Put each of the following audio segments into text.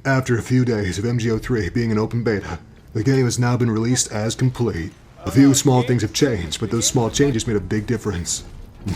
After a few days of MGO3 being an open beta, the game has now been released as complete. A few small things have changed, but those small changes made a big difference.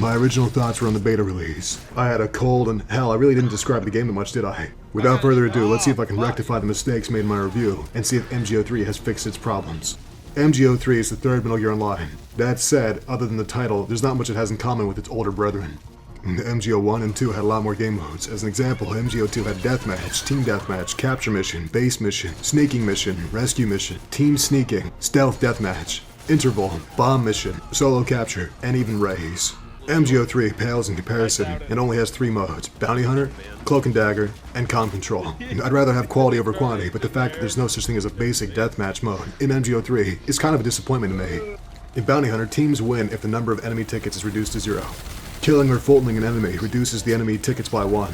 My original thoughts were on the beta release. I had a cold, and hell, I really didn't describe the game that much, did I? Without further ado, let's see if I can rectify the mistakes made in my review, and see if MGO3 has fixed its problems. MGO3 is the third Metal Gear Online. That said, other than the title, there's not much it has in common with its older brethren. MGO1 and 2 had a lot more game modes. As an example, MGO2 had Deathmatch, Team Deathmatch, Capture Mission, Base Mission, Sneaking Mission, Rescue Mission, Team Sneaking, Stealth Deathmatch, Interval, Bomb Mission, Solo Capture, and even Raise. MGO3 pales in comparison and only has 3 modes: Bounty Hunter, Cloak and Dagger, and Comm Control. I'd rather have quality over quantity, but the fact that there's no such thing as a basic deathmatch mode in MGO3 is kind of a disappointment to me. In Bounty Hunter, teams win if the number of enemy tickets is reduced to 0. Killing or Fultoning an enemy reduces the enemy tickets by 1.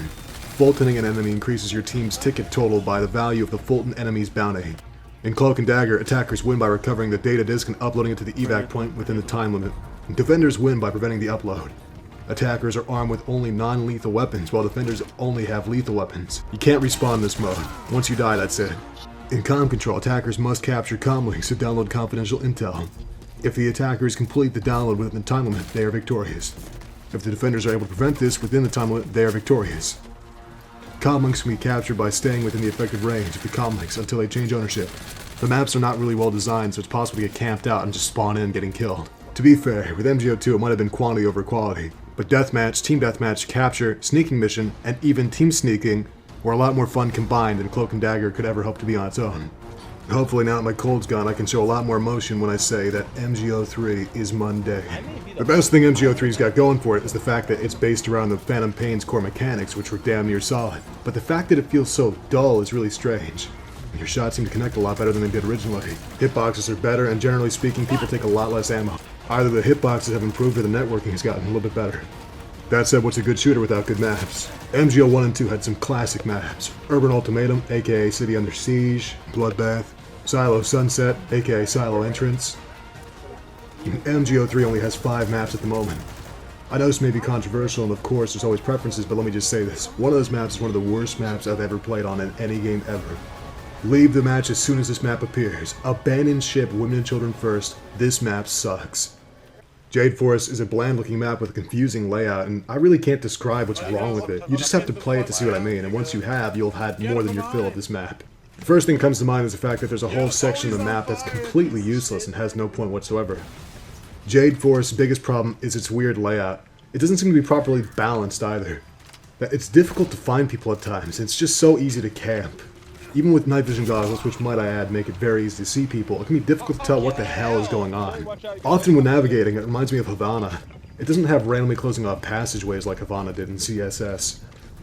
Fultoning an enemy increases your team's ticket total by the value of the Fulton enemy's bounty. In Cloak and Dagger, attackers win by recovering the data disk and uploading it to the evac point within the time limit. Defenders win by preventing the upload. Attackers are armed with only non-lethal weapons, while defenders only have lethal weapons. You can't respawn in this mode. Once you die, that's it. In Comm Control, attackers must capture comm links to download confidential intel. If the attackers complete the download within the time limit, they are victorious. If the defenders are able to prevent this within the time limit, they are victorious. Comm links can be captured by staying within the effective range of the comm links until they change ownership. The maps are not really well designed, so it's possible to get camped out and just spawn in getting killed. To be fair, with MGO2 it might have been quantity over quality, but Deathmatch, Team Deathmatch, Capture, Sneaking Mission, and even Team Sneaking were a lot more fun combined than Cloak and Dagger could ever hope to be on its own. Hopefully now that my cold's gone, I can show a lot more emotion when I say that MGO3 is mundane. The best thing MGO3's got going for it is the fact that it's based around the Phantom Pain's core mechanics, which were damn near solid. But the fact that it feels so dull is really strange. Your shots seem to connect a lot better than they did originally. Hitboxes are better, and generally speaking, people take a lot less ammo. Either the hitboxes have improved or the networking has gotten a little bit better. That said, what's a good shooter without good maps? MGO1 and 2 had some classic maps. Urban Ultimatum, aka City Under Siege, Bloodbath, Silo Sunset, aka Silo Entrance. MGO3 only has 5 maps at the moment. I know this may be controversial, and of course there's always preferences, but let me just say this. One of those maps is one of the worst maps I've ever played on in any game ever. Leave the match as soon as this map appears. Abandon ship, women and children first. This map sucks. Jade Forest is a bland-looking map with a confusing layout, and I really can't describe what's wrong with it. You just have to play it to see what I mean, and once you have, you'll have had more than your fill of this map. The first thing that comes to mind is the fact that there's a whole section of the map that's completely useless and has no point whatsoever. Jade Forest's biggest problem is its weird layout. It doesn't seem to be properly balanced either. It's difficult to find people at times, and it's just so easy to camp. Even with night vision goggles, which might I add make it very easy to see people, it can be difficult to tell what the hell is going on. Often when navigating, it reminds me of Havana. It doesn't have randomly closing off passageways like Havana did in CSS.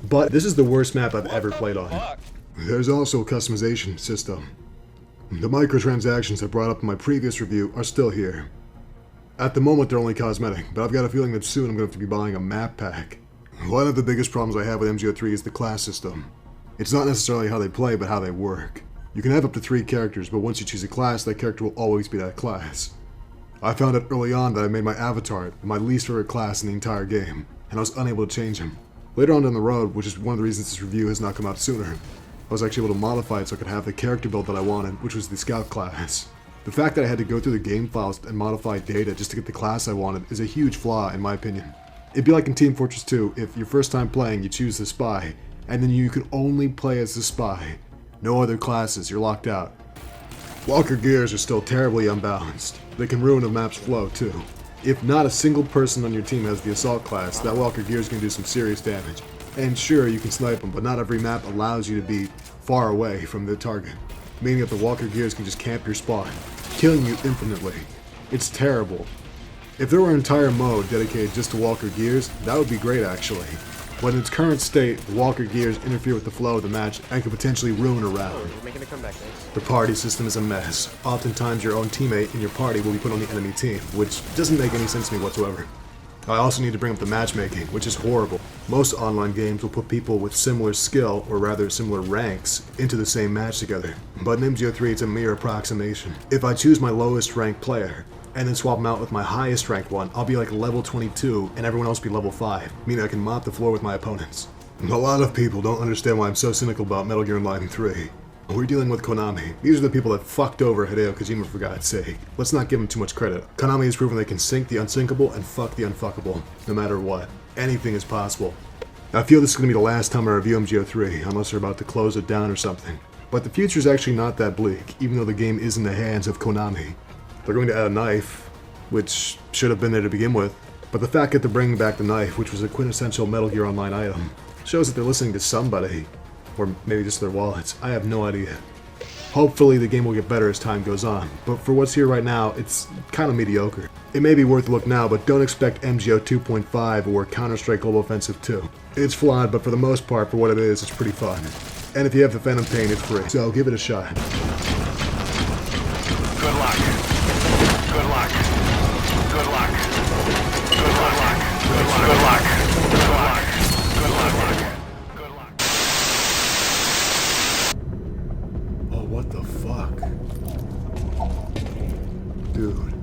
But this is the worst map I've ever played on. There's also a customization system. The microtransactions I brought up in my previous review are still here. At the moment they're only cosmetic, but I've got a feeling that soon I'm going to have to be buying a map pack. One of the biggest problems I have with MGO3 is the class system. It's not necessarily how they play, but how they work. You can have up to 3 characters, but once you choose a class, that character will always be that class. I found out early on that I made my avatar my least favorite class in the entire game, and I was unable to change him. Later on down the road, which is one of the reasons this review has not come out sooner, I was actually able to modify it so I could have the character build that I wanted, which was the Scout class. The fact that I had to go through the game files and modify data just to get the class I wanted is a huge flaw in my opinion. It'd be like in Team Fortress 2, if your first time playing you choose the Spy, and then you can only play as the Spy. No other classes, you're locked out. Walker Gears are still terribly unbalanced. They can ruin a map's flow too. If not a single person on your team has the Assault class, that Walker Gears can do some serious damage. And sure, you can snipe them, but not every map allows you to be far away from the target. Meaning that the Walker Gears can just camp your spawn, killing you infinitely. It's terrible. If there were an entire mode dedicated just to Walker Gears, that would be great actually. But in its current state, the Walker Gears interfere with the flow of the match and could potentially ruin a round. The party system is a mess. Oftentimes your own teammate in your party will be put on the enemy team, which doesn't make any sense to me whatsoever. I also need to bring up the matchmaking, which is horrible. Most online games will put people with similar skill, or rather similar ranks, into the same match together. But in MGO3 it's a mere approximation. If I choose my lowest ranked player, and then swap them out with my highest ranked one, I'll be like level 22 and everyone else be level 5, meaning I can mop the floor with my opponents. A lot of people don't understand why I'm so cynical about Metal Gear Online 3. We're dealing with Konami. These are the people that fucked over Hideo Kojima, for God's sake. Let's not give them too much credit. Konami has proven they can sink the unsinkable and fuck the unfuckable. No matter what. Anything is possible. I feel this is going to be the last time I review MGO3, unless they're about to close it down or something. But the future is actually not that bleak, even though the game is in the hands of Konami. They're going to add a knife, which should have been there to begin with. But the fact that they're bringing back the knife, which was a quintessential Metal Gear Online item, shows that they're listening to somebody. Or maybe just their wallets. I have no idea. Hopefully the game will get better as time goes on, but for what's here right now, it's kind of mediocre. It may be worth a look now, but don't expect MGO 2.5 or Counter-Strike Global Offensive 2. It's flawed, but for the most part, for what it is, it's pretty fun. And if you have the Phantom Pain, it's free, so give it a shot. Good luck. Good luck. Good luck. Good luck. Good luck. Good luck. Good luck. Good luck. Good luck. Oh, what the fuck? Dude.